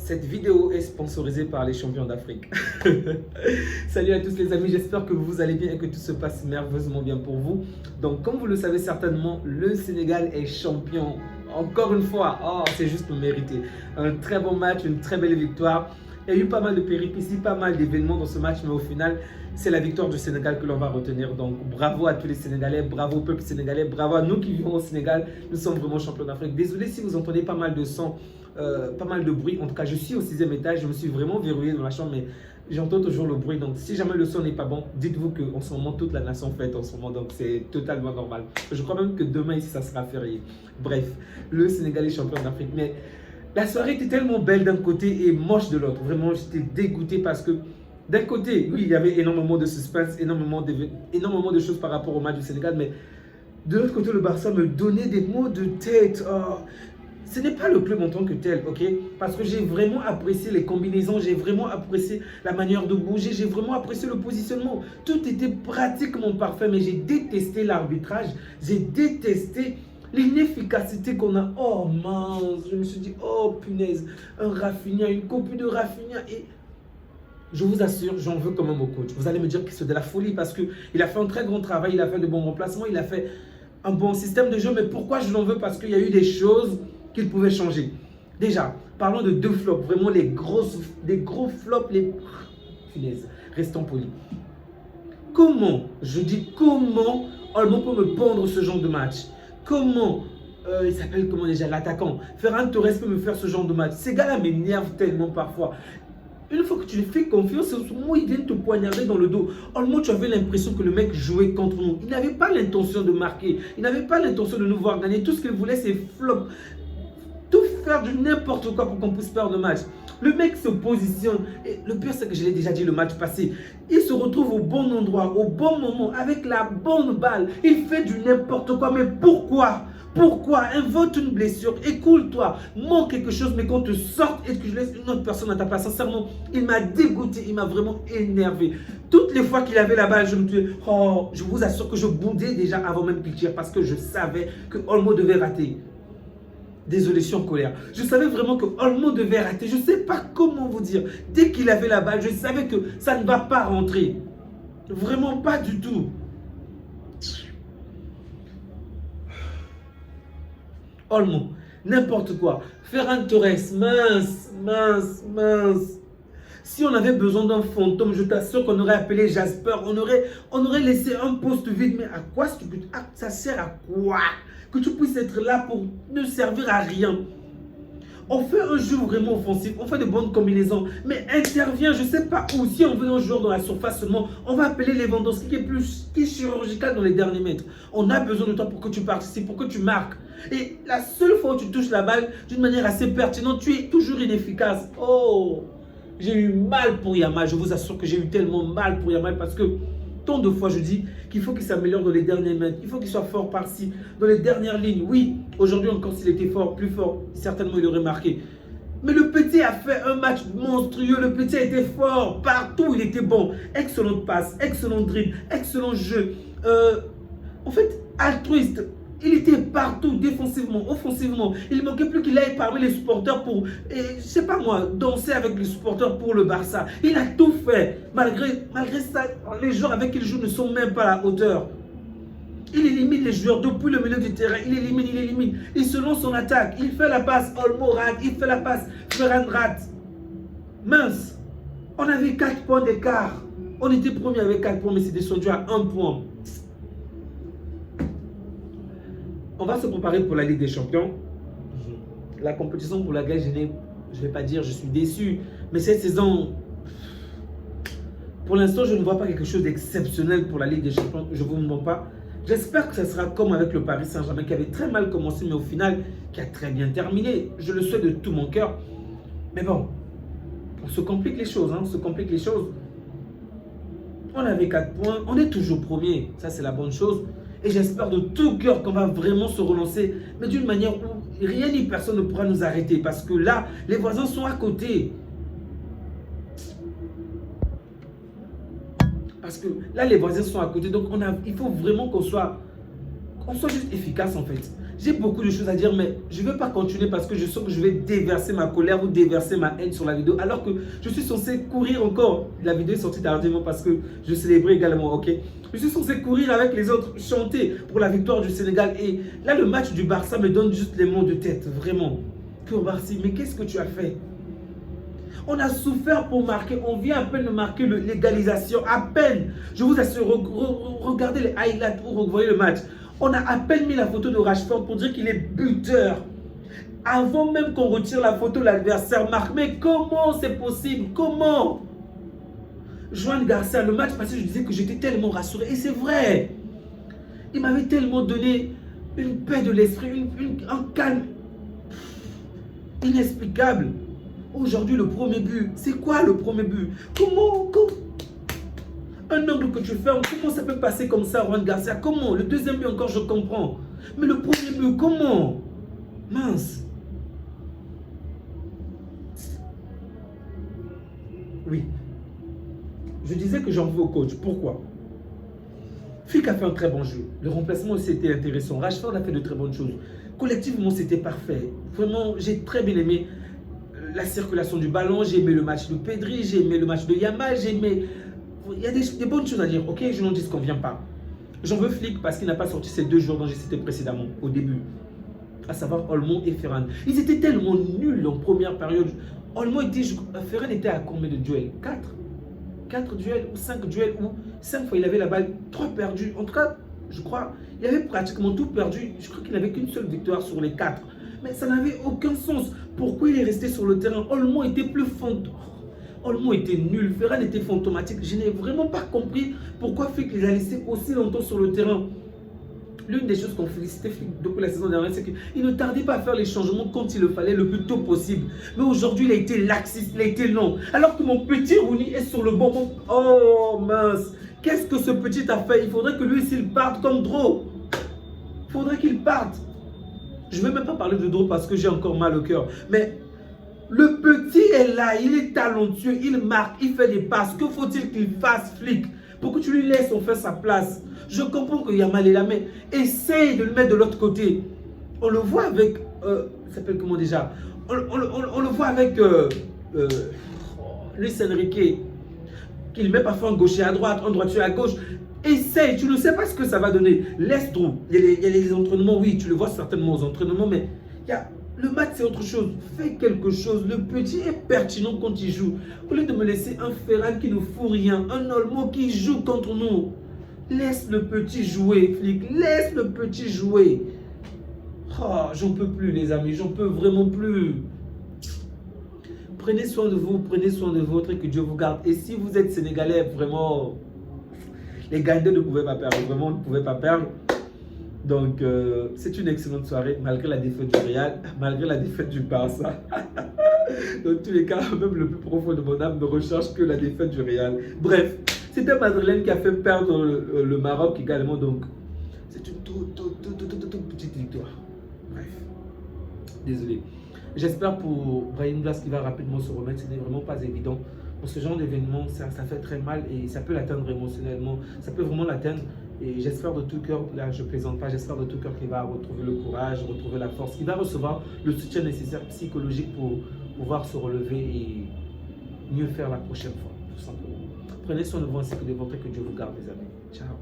Cette vidéo est sponsorisée par les champions d'Afrique. Salut à tous les amis, j'espère que vous allez bien et que tout se passe merveilleusement bien pour vous. Donc comme vous le savez certainement, le Sénégal est champion. Encore une fois, oh, c'est juste mérité. Un très bon match, une très belle victoire. Il y a eu pas mal de péripéties, pas mal d'événements dans ce match, mais au final, c'est la victoire du Sénégal que l'on va retenir. Donc bravo à tous les Sénégalais, bravo au peuple sénégalais, bravo à nous qui vivons au Sénégal. Nous sommes vraiment champions d'Afrique. Désolé si vous entendez pas mal de sons, pas mal de bruit. En tout cas, je suis au 6e étage, je me suis vraiment verrouillé dans la chambre, mais j'entends toujours le bruit. Donc si jamais le son n'est pas bon, dites-vous qu'en ce moment, toute la nation fête en ce moment. Donc c'est totalement normal. Je crois même que demain ici, ça sera férié. Bref, le Sénégal est champion d'Afrique. Mais la soirée était tellement belle d'un côté et moche de l'autre. Vraiment, j'étais dégoûté parce que d'un côté, oui, il y avait énormément de suspense, énormément de choses par rapport au match du Sénégal, mais de l'autre côté, le Barça me donnait des maux de tête. Oh, ce n'est pas le club en tant que tel, ok? Parce que j'ai vraiment apprécié les combinaisons, j'ai vraiment apprécié la manière de bouger, j'ai vraiment apprécié le positionnement. Tout était pratiquement parfait, mais j'ai détesté l'arbitrage, j'ai détesté l'inefficacité qu'on a. Oh mince, je me suis dit, oh punaise, un Rafinha, une copie de Rafinha. Et je vous assure, j'en veux quand même au coach. Vous allez me dire que c'est de la folie parce qu'il a fait un très grand travail, il a fait de bons remplacements, il a fait un bon système de jeu. Mais pourquoi je l'en veux? Parce qu'il y a eu des choses qu'il pouvait changer. Déjà, parlons de deux flops, vraiment des gros flops, les... Punaise, restons polis. Comment, je dis comment, Olmo peut me pondre ce genre de match? Comment il s'appelle comment déjà, l'attaquant Ferran Torres peut me faire ce genre de match? Ces gars-là m'énervent tellement parfois. Une fois que tu lui fais confiance, au moment ils viennent te poignarder dans le dos. Olmo, tu avais l'impression que le mec jouait contre nous. Il n'avait pas l'intention de marquer. Il n'avait pas l'intention de nous voir gagner. Tout ce qu'il voulait, c'est flop. Tout faire du n'importe quoi pour qu'on puisse perdre le match. Le mec se positionne. Et le pire, c'est que je l'ai déjà dit le match passé. Il se retrouve au bon endroit, au bon moment, avec la bonne balle. Il fait du n'importe quoi. Mais pourquoi? Pourquoi? Invente une blessure, écoule-toi, manque quelque chose, mais qu'on te sorte et que je laisse une autre personne à ta place. Sincèrement, il m'a dégoûté, il m'a vraiment énervé. Toutes les fois qu'il avait la balle, je me disais, oh, je vous assure que je boudais déjà avant même qu'il tire parce que je savais que Olmo devait rater. Désolé, je suis en colère. Je savais vraiment que Olmo devait rater. Je ne sais pas comment vous dire. Dès qu'il avait la balle, je savais que ça ne va pas rentrer. Vraiment pas du tout. Olmo, n'importe quoi. Ferran Torres, mince. Si on avait besoin d'un fantôme, je t'assure qu'on aurait appelé Jasper, on aurait laissé un poste vide. Mais à quoi ça sert à quoi? Que tu puisses être là pour ne servir à rien. On fait un jeu vraiment offensif, on fait de bonnes combinaisons, mais intervient, je ne sais pas où. Si on veut un joueur dans la surface seulement, on va appeler Lewandowski qui est chirurgical dans les derniers mètres. On a besoin de toi pour que tu participes, pour que tu marques. Et la seule fois où tu touches la balle d'une manière assez pertinente, tu es toujours inefficace. Oh, j'ai eu mal pour Yamal, je vous assure que j'ai eu tellement mal pour Yamal parce que tant de fois je dis qu'il faut qu'il s'améliore dans les derniers mètres, il faut qu'il soit fort par-ci, dans les dernières lignes. Oui, aujourd'hui encore s'il était fort, plus fort, certainement il aurait marqué. Mais le petit a fait un match monstrueux, le petit a été fort, partout il était bon. Excellente passe, excellent dribble, excellent jeu. En fait, altruiste. Il était partout, défensivement, offensivement. Il ne manquait plus qu'il aille parmi les supporters pour, je sais pas moi, danser avec les supporters pour le Barça. Il a tout fait. Malgré ça, les joueurs avec qui il joue ne sont même pas à la hauteur. Il élimine les joueurs depuis le milieu du terrain. Il élimine. Il se lance en attaque. Il fait la passe. Olmo rate. Il fait la passe. Ferran rate. Mince. On avait 4 points d'écart. On était premier avec 4 points, mais c'est descendu à 1 point. On va se préparer pour la Ligue des Champions. La compétition pour laquelle je ne vais pas dire je suis déçu. Mais cette saison, pour l'instant, je ne vois pas quelque chose d'exceptionnel pour la Ligue des Champions. Je ne vous mens pas. J'espère que ça sera comme avec le Paris Saint-Germain qui avait très mal commencé, mais au final, qui a très bien terminé. Je le souhaite de tout mon cœur. Mais bon, on se complique les choses. On se complique les choses. On avait 4 points. On est toujours premier. Ça, c'est la bonne chose. Et j'espère de tout cœur qu'on va vraiment se relancer, mais d'une manière où rien ni personne ne pourra nous arrêter. Parce que là, les voisins sont à côté. Parce que là, les voisins sont à côté. Donc, il faut vraiment qu'on soit juste efficace en fait. J'ai beaucoup de choses à dire, mais je ne vais pas continuer parce que je sens que je vais déverser ma colère ou déverser ma haine sur la vidéo, alors que je suis censé courir encore. La vidéo est sortie tardivement parce que je célébrais également, ok? Je suis censé courir avec les autres, chanter pour la victoire du Sénégal. Et là, le match du Barça me donne juste les mots de tête, vraiment. Pour Barcy, mais qu'est-ce que tu as fait? On a souffert pour marquer, on vient à peine de marquer l'égalisation, à peine. Je vous assure, regardez les highlights ou revoyez le match. On a à peine mis la photo de Rashford pour dire qu'il est buteur. Avant même qu'on retire la photo, l'adversaire marque. Mais comment c'est possible? Comment? Joan Garcia, le match passé, je disais que j'étais tellement rassuré. Et c'est vrai. Il m'avait tellement donné une paix de l'esprit, un calme inexplicable. Aujourd'hui, le premier but, c'est quoi le premier but? Comment un angle que tu fermes, comment ça peut passer comme ça, Juan Garcia? Comment? Le deuxième but encore, je comprends. Mais le premier but, comment? Mince. Oui. Je disais que j'en veux au coach. Pourquoi? Flick a fait un très bon jeu. Le remplacement aussi était intéressant. Rashford a fait de très bonnes choses. Collectivement, c'était parfait. Vraiment, j'ai très bien aimé la circulation du ballon. J'ai aimé le match de Pedri. J'ai aimé le match de Yamal. J'ai aimé... Il y a des bonnes choses à dire. Ok, je n'en disconviens pas. J'en veux Flick parce qu'il n'a pas sorti ces deux joueurs dont j'ai cité précédemment, au début. À savoir Olmo et Ferran. Ils étaient tellement nuls en première période. Olmo était... Ferran était à combien de duels? 4 duels ou 5 duels ou 5 fois il avait la balle, 3 perdus. En tout cas, je crois, il avait pratiquement tout perdu. Je crois qu'il n'avait qu'une seule victoire sur les 4. Mais ça n'avait aucun sens. Pourquoi il est resté sur le terrain? Olmo était plus fantôme. Olmo était nul, Ferran était fantomatique. Je n'ai vraiment pas compris pourquoi Flick les a laissés aussi longtemps sur le terrain. L'une des choses qu'on félicitait Flick depuis la saison dernière, c'est qu'il ne tardait pas à faire les changements quand il le fallait, le plus tôt possible. Mais aujourd'hui, il a été laxiste, il a été lent. Alors que mon petit Rooney est sur le bon moment. Oh mince, qu'est-ce que ce petit a fait? Il faudrait que lui aussi il parte comme Dro. Il faudrait qu'il parte. Je ne vais même pas parler de Dro parce que j'ai encore mal au cœur. Mais le petit est là, il est talentueux, il marque, il fait des passes. Que faut-il qu'il fasse, Flick, pour que tu lui laisses en faire sa place? Je comprends que Yamal est là, mais essaye de le mettre de l'autre côté. On le voit avec... il s'appelle comment déjà? On le voit avec Luis Enrique, qu'il met parfois un gaucher à droite, un droitier à gauche. Essaye, tu ne sais pas ce que ça va donner. Laisse Drew. Il y a les entraînements, oui, tu le vois certainement aux entraînements, mais le match c'est autre chose. Fais quelque chose. Le petit est pertinent quand il joue. Au lieu de me laisser un Ferran qui ne fout rien, un Olmo qui joue contre nous. Laisse le petit jouer, Flick. Laisse le petit jouer. Oh, j'en peux plus, les amis. J'en peux vraiment plus. Prenez soin de vous, prenez soin de votre et que Dieu vous garde. Et si vous êtes Sénégalais, vraiment, les Gandais ne pouvaient pas perdre. Vraiment, ne pouvaient pas perdre. Donc, c'est une excellente soirée, malgré la défaite du Real, malgré la défaite du Barça. Dans tous les cas, même le plus profond de mon âme ne recherche que la défaite du Real. Bref, c'était Madeleine qui a fait perdre le Maroc également. Donc, c'est une toute petite victoire. Bref, désolé. J'espère pour Brahim Diaz qui va rapidement se remettre. Ce n'est vraiment pas évident. Pour ce genre d'événement, ça fait très mal et ça peut l'atteindre émotionnellement. Ça peut vraiment l'atteindre. Et j'espère de tout cœur, là je ne plaisante pas, j'espère de tout cœur qu'il va retrouver le courage, retrouver la force, qu'il va recevoir le soutien nécessaire psychologique pour pouvoir se relever et mieux faire la prochaine fois, tout simplement. Prenez soin de vous ainsi que de votre et que Dieu vous garde, les amis. Ciao.